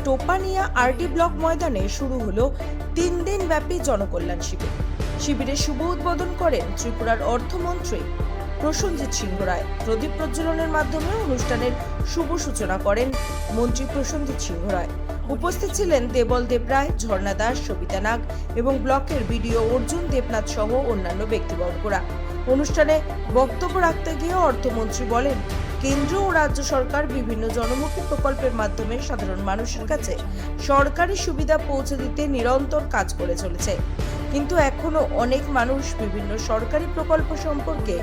টোপানিয়া RD block ময়দানে শুরু হলো 3 দিন ব্যাপী জনকল্যাণ শিবির। শিবিরের শুভ উদ্বোধন করেন ত্রিপুরার অর্থমন্ত্রী প্রসেনজিৎ সিংহ রায়। প্রদীপ প্রজ্বলনের মাধ্যমে অনুষ্ঠানের শুভ সূচনা করেন মন্ত্রী প্রসেনজিৎ সিংহ রায়। উপস্থিত ছিলেন দেবল দেবরায়, ঝর্ণা দাস, সবিতা নাগ এবং ব্লকের বিডিও অর্জুন দেবনাথ সহ অন্যান্য ব্যক্তিবর্গরা। অনুষ্ঠানে বক্তব্য রাখতে গিয়ে অর্থমন্ত্রী বলেন, কেন্দ্র ও রাজ্য সরকার বিভিন্ন জনমুখী প্রকল্পের মাধ্যমে সাধারণ মানুষের কাছে সরকারি সুবিধা পৌঁছে দিতে নিরন্তর কাজ করে চলেছে, কিন্তু এখনো অনেক মানুষ বিভিন্ন সরকারি প্রকল্প সম্পর্কে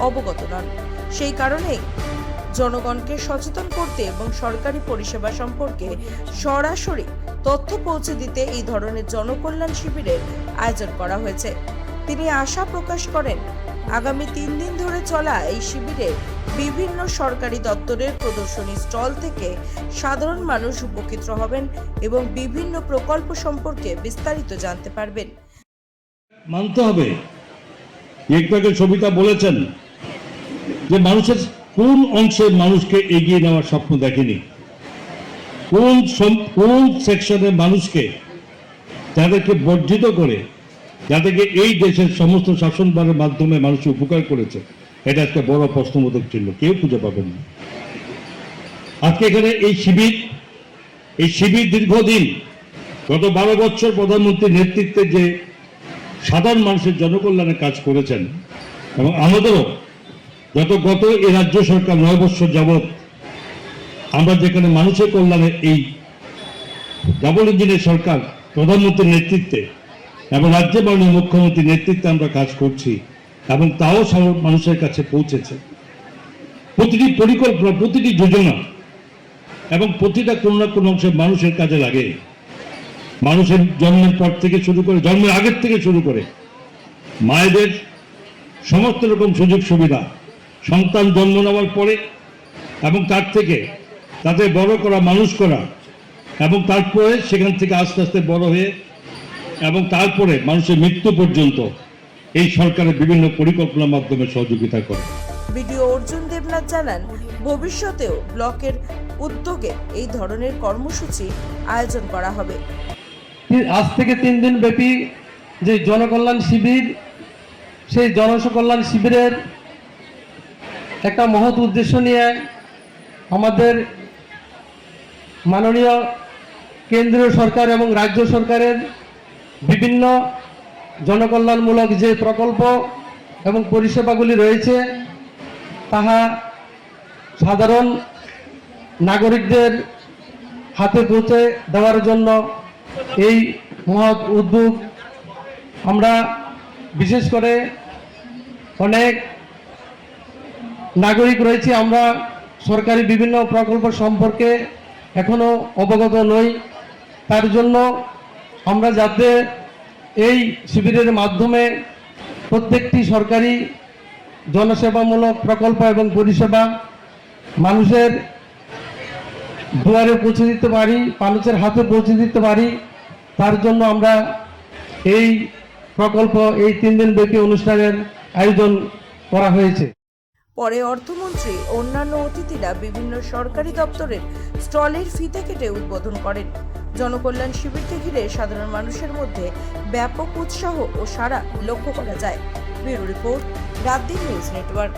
অবগত নন। সেই কারণেই জনগণকে সচেতন করতে এবং সরকারি পরিষেবা সম্পর্কে সরাসরি তথ্য পৌঁছে দিতে এই ধরনের জনকল্যাণ শিবিরের আয়োজন করা হয়েছে। তিনি আশা প্রকাশ করেন, আগামী 3 দিন ধরে চলা এই শিবিরে বিভিন্ন সরকারি দপ্তরের প্রদর্শনী স্টল থেকে সাধারণ মানুষ উপকৃত হবেন এবং বিভিন্ন প্রকল্প সম্পর্কে বিস্তারিত জানতে পারবেন। মানতে হবে, একটু আগে সবিতা বলেছেন যে মানুষের কোন অংশের মানুষকে এগিয়ে নেওয়ার স্বপ্ন দেখেনি, কোন সেকশনের মানুষকে যাদেরকে বর্জিত করে, যাদেরকে এই দেশের সমস্ত শাসনভারের মাধ্যমে মানুষ উপকার করেছে, এটা একটা বড় প্রশ্নবোধক চিহ্ন, কেউ খুঁজে পাবেন না। আজকে এখানে এই শিবির দীর্ঘদিন গত 12 বছর প্রধানমন্ত্রীর নেতৃত্বে যে সাধারণ মানুষের জনকল্যাণে কাজ করেছেন, এবং আমাদেরও গত এই রাজ্য সরকার 9 বছর যাবৎ আমরা যেখানে মানুষের কল্যাণে এই ডাবল ইঞ্জিনের সরকার প্রধানমন্ত্রীর নেতৃত্বে এবং রাজ্যের মাননীয় মুখ্যমন্ত্রীর নেতৃত্বে আমরা কাজ করছি, এবং তাও মানুষের কাছে পৌঁছেছে। প্রতিটি পরিকল্পনা, প্রতিটি যোজনা এবং প্রতিটা কোনো না কোনো অংশে মানুষের কাজে লাগে। মানুষের জন্মের পর থেকে শুরু করে, জন্মের আগের থেকে শুরু করে মায়েদের সমস্ত রকম সুযোগ সুবিধা, সন্তান জন্ম নেওয়ার পরে এবং তার থেকে তাদের বড় করা, মানুষ করা, এবং তারপরে সেখান থেকে আস্তে আস্তে বড় হয়ে এবং তারপরে মানুষের মৃত্যু পর্যন্ত এই সরকারের বিভিন্ন পরিকল্পনার মাধ্যমে সহযোগিতা করে। বিডিও অর্জুন দেবনাথ জানান, ভবিষ্যতেও ব্লকের উদ্যোগে এই ধরনের কর্মসূচি আয়োজন করা হবে। আজ থেকে 3 দিন ব্যাপী যে জনকল্যাণ শিবির, সেই জনকল্যাণ শিবিরের একটা মহৎ উদ্দেশ্য নিয়ে আমাদের মাননীয় কেন্দ্রীয় সরকার এবং রাজ্য সরকারের বিভিন্ন জনকল্যাণমূলক যে প্রকল্প এবং পরিষেবাগুলি রয়েছে, তাহা সাধারণ নাগরিকদের হাতে পৌঁছে দেওয়ার জন্য এই মহৎ উদ্যোগ। আমরা বিশেষ করে অনেক নাগরিক রয়েছে, আমরা সরকারি বিভিন্ন প্রকল্প সম্পর্কে এখনো অবগত নই। তার জন্য আমরা যাতে এই শিবিরের মাধ্যমে প্রত্যেকটি সরকারি জনসেবামূলক প্রকল্প এবং পরিষেবা মানুষের দুয়ারে পৌঁছে দিতে পারি, মানুষের হাতে পৌঁছে দিতে পারি, তার জন্য আমরা এই প্রকল্প, এই 3 দিন ব্যাপী অনুষ্ঠানের আয়োজন করা হয়েছে। পরে অর্থমন্ত্রী অন্যান্য অতিথিরা বিভিন্ন সরকারি দপ্তরের স্টলের ফিতে কেটে উদ্বোধন করেন। জনকল্যাণ শিবিরকে ঘিরে সাধারণ মানুষের মধ্যে ব্যাপক উৎসাহ ও সাড়া লক্ষ্য করা যায়। Bureau report, রাতদিন news network.